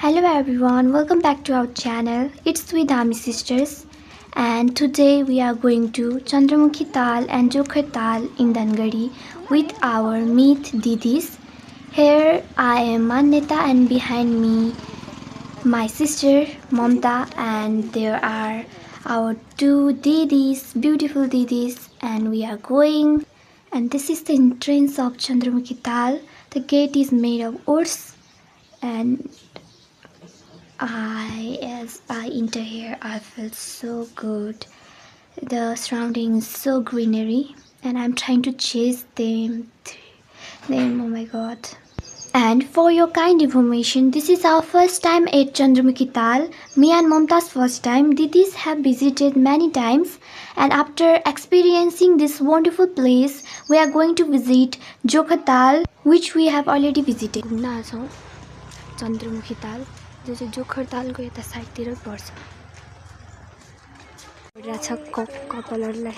Hello everyone, welcome back to our channel. It's Swidami Sisters, and today we are going to Chandramukhi Tal and Jokhar Tal in Dangadi with our Meet Didis. Here I am Manyata and behind me my sister Mamta, and there are our two Didis, beautiful Didis, and we are going. And this is the entrance of Chandramukhi Tal. The gate is made of oats, and as I enter here, I feel so good. The surrounding is so greenery, and I'm trying to chase them. Oh my god. And for your kind information, this is our first time at Chandramukhi Tal. Me and Mamta's first time. Didis have visited many times, and after experiencing this wonderful place, we are going to visit Jokhar Tal, which we have already visited. Chandramukhi Tal, जो चाहिँ जोखर तालको यता साइडतिर पर्छ। रहेछ कपालहरुलाई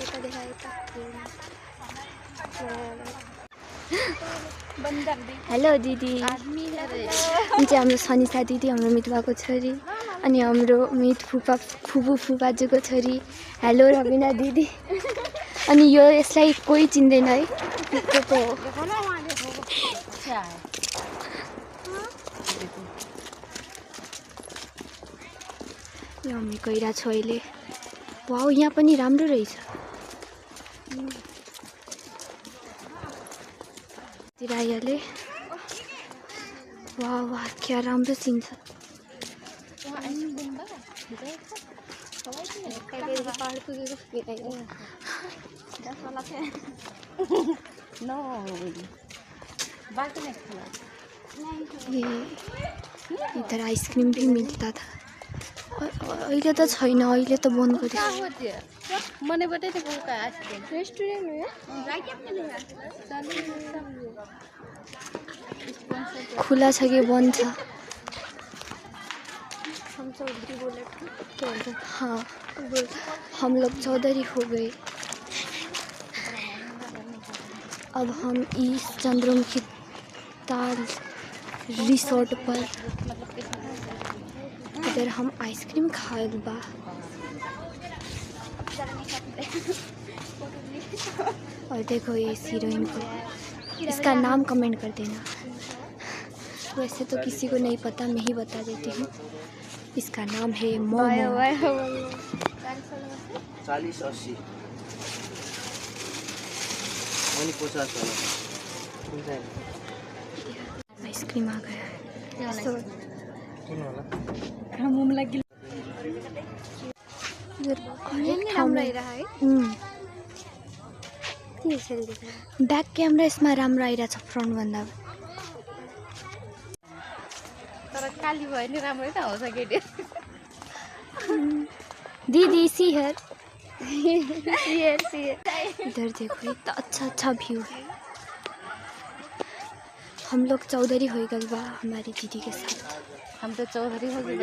यता देखा यता। हेलो दिदी। अनि चाहिँ हाम्रो सनिसा दिदी, हाम्रो मितुवाको छोरी, अनि हाम्रो मित फुपाजुको छोरी। हेलो रबिना दिदी। अनि यो यसलाई कोही चिन्दैन है, को हो? हामी गइरा छु अहिले। वाउ, यहाँ पनि राम्रो रहेछ। तिरायाले वाह वाह, क्या राम्रो सिन छ। इधर आइसक्रिम भी मिलता था। अहिले त छैन, अहिले त बन्द गरिसक्यो। मनेबाटै त गएको आइसक्रिम रेस्टुरेन्ट हो। खुला छ कि बन्द छ? हाँ, हम लोग चौधरी हो गए। अब हम इस चंद्रमुखी ताल रिसोर्ट पर इधर हम आइसक्रीम खाएगा बा। और देखो ये हीरोइन को, इसका नाम कमेंट कर देना। वैसे तो किसी को नहीं पता, मैं ही बता देती हूँ। इसका नाम है मोमो। 40-80 आइसक्रीम आ गया है। ब्याक क्यामेरा यसमा राम्रो आइरहेछ फ्रन्ट भन्दा। तर काली भयो नि राम्रै त आउँछ केटी। दीदी सी हियर। इधर देखो, इतना अच्छा व्यू है। हम लोग चौधरी हो गए बा हमारी दीदी के साथ। हम तो चौधरी हो गए।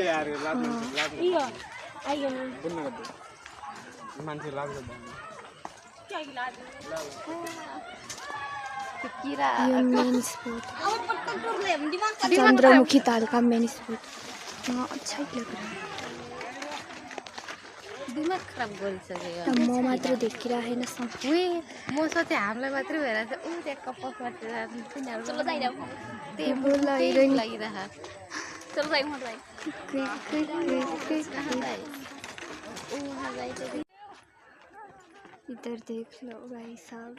ये मेन स्पॉट चंद्रमुखी ताल का मेन स्पॉट। हाँ, अच्छा ही लग रहा है। दिमाग खराब गरिसक्यो। म मात्र देखिरा हैन सब। उही म सोचे हामीलाई मात्रै भइराछ। उ त्यहाँ कपाल काटेर तिनीहरु चलो जाइराउ। त्यही बोल्न हिरोइन लागिराछ। चलो जाइम मलाई। इधर देख लो भाई साहब,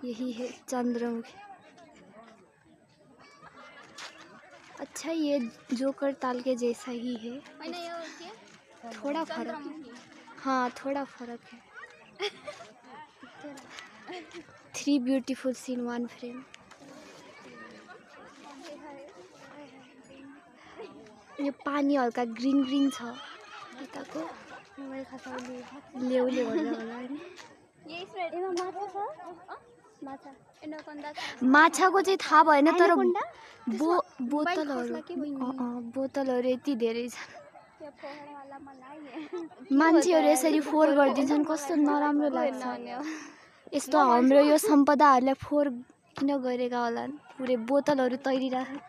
यही है चंद्रमुखी। अच्छा, ये जोकर ताल के जैसा ही है, थोड़ा फर्क। हाँ, थोड़ा फर्क है। 3 ब्यूटीफुल सीन 1 फ्रेम। यो पानी हल्का ग्रीन छ यताको। ल्याउ होला हैन। माछाको चाहिँ थाहा भएन, तर बोतलहरु यति धेरै छन्। मान्छेहरु यसरी फोहोर गरिदिन्छन्, कस्तो नराम्रो लाग्छ। यस्तो हाम्रो यो सम्पदाहरुलाई फोहोर किन गरेका होलान्। पुरै बोतलहरु तैरिरहेको।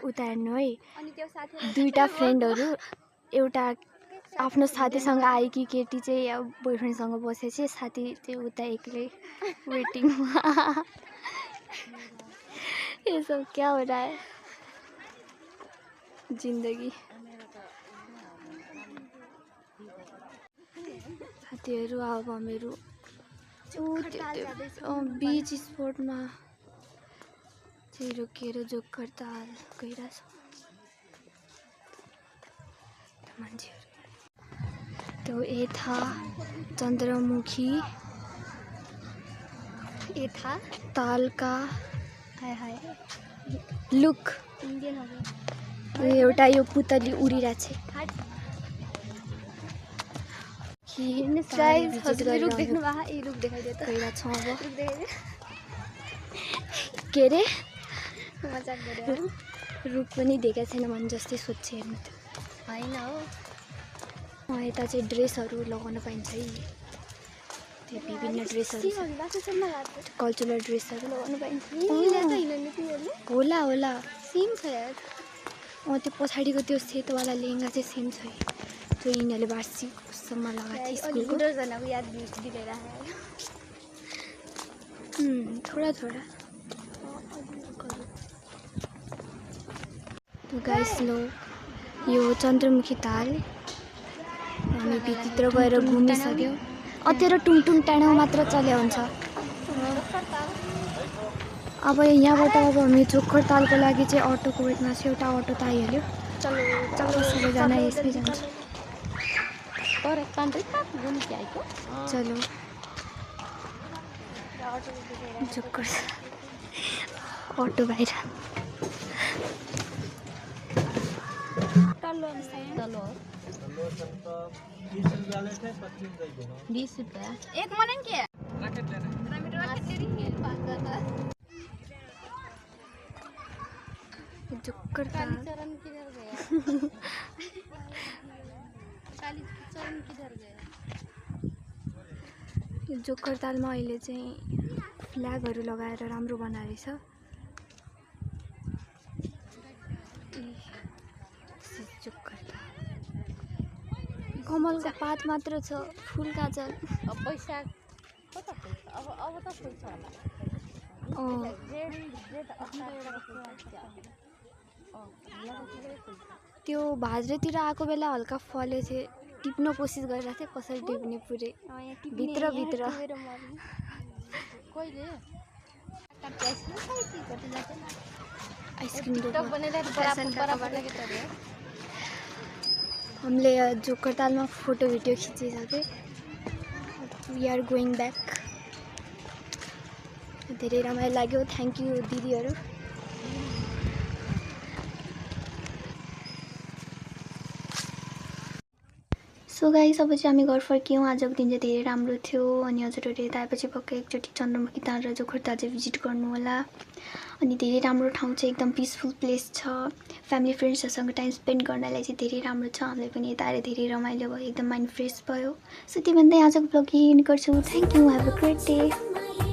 उता हेर्नु है दुईटा फ्रेन्डहरू एउटा आफ्नो साथीसँग आयो कि केटी चाहिँ अब बोयफ्रेन्डसँग बसेपछि साथी चाहिँ उता एक्लै वेटिङमा ये सब क्या हो रहा है जिन्दगी साथीहरू अब हामीहरू बीच स्पोर्टमा चाहिँ रोकिएर जोकर ताल गइरहेछ मान्छेहरू त्यो यता चन्द्रमुखी यता तालका हाय लुक एउटा यो पुतली उडिरहेछ के अरे रुख पनि देखेको छैन भने जस्तै सोध्छ हेर्नु त होइन हो यता चाहिँ ड्रेसहरू लगाउन पाइन्छ है त्यो विभिन्न ड्रेसहरू कल्चरल ड्रेसहरू लगाउन पाइन्छ होला होला सेम छ यार त्यो पछाडिको त्यो सेतोवाला लेहेङ्गा चाहिँ सेम छ त्यो यिनीहरूले वार्षिकसम्म लगाएको थियो स्कुलको थोडा थोडा तो गाइस लो यो चन्द्रमुखी ताल हामी भित्र गएर घुमिसक्यौँ अतेरो टुङटुङ टाढो मात्र चल्या हुन्छ अब यहाँबाट अब हामी जोकर तालको लागि चाहिँ अटोको वेटमा चाहिँ एउटा अटो त आइहाल्यो चलो सबैजना यसमै जान्छ चलो जोकर अटो बाहिर 20 रुपया एक मनन के जोकर ताल जोकर तालमा अहिले चाहिँ फ्ल्यागहरू लगाएर राम्रो बनाएको छ कमलको पात मात्र छ फुल काजल पैसा अब त फुल छ होला त्यो भाद्रतिर आएको बेला हल्का फले थियो टिप्न कोसिस गरिरहेको थिएँ कसरी टिप्ने पुरै भित्र आइसक्रिम हामीले जोकर तालमा फोटो भिडियो खिचिसक्यो वी आर गोइङ ब्याक धेरै रमाइलो लाग्यो थ्याङ्क यू दिदीहरू सो गाइस अब चाहिँ हामी घर फर्क्यौँ आजको दिन चाहिँ धेरै राम्रो थियो अनि हजुरहरूले यता आएपछि पक्कै एकचोटि चन्द्रमुखी ताल र जोकर ताल चाहिँ भिजिट गर्नु होला अनि धेरै राम्रो ठाउँ छ एकदम पिसफुल प्लेस छ फ्यामिली फ्रेन्ड्सहरूसँग टाइम स्पेन्ड गर्नलाई चाहिँ धेरै राम्रो छ हामीलाई पनि यता आएर धेरै रमाइलो भयो एकदम माइन्ड फ्रेस भयो सो त्यही भन्दै आजको ब्लग यही एन्ड गर्छु thank you have a great day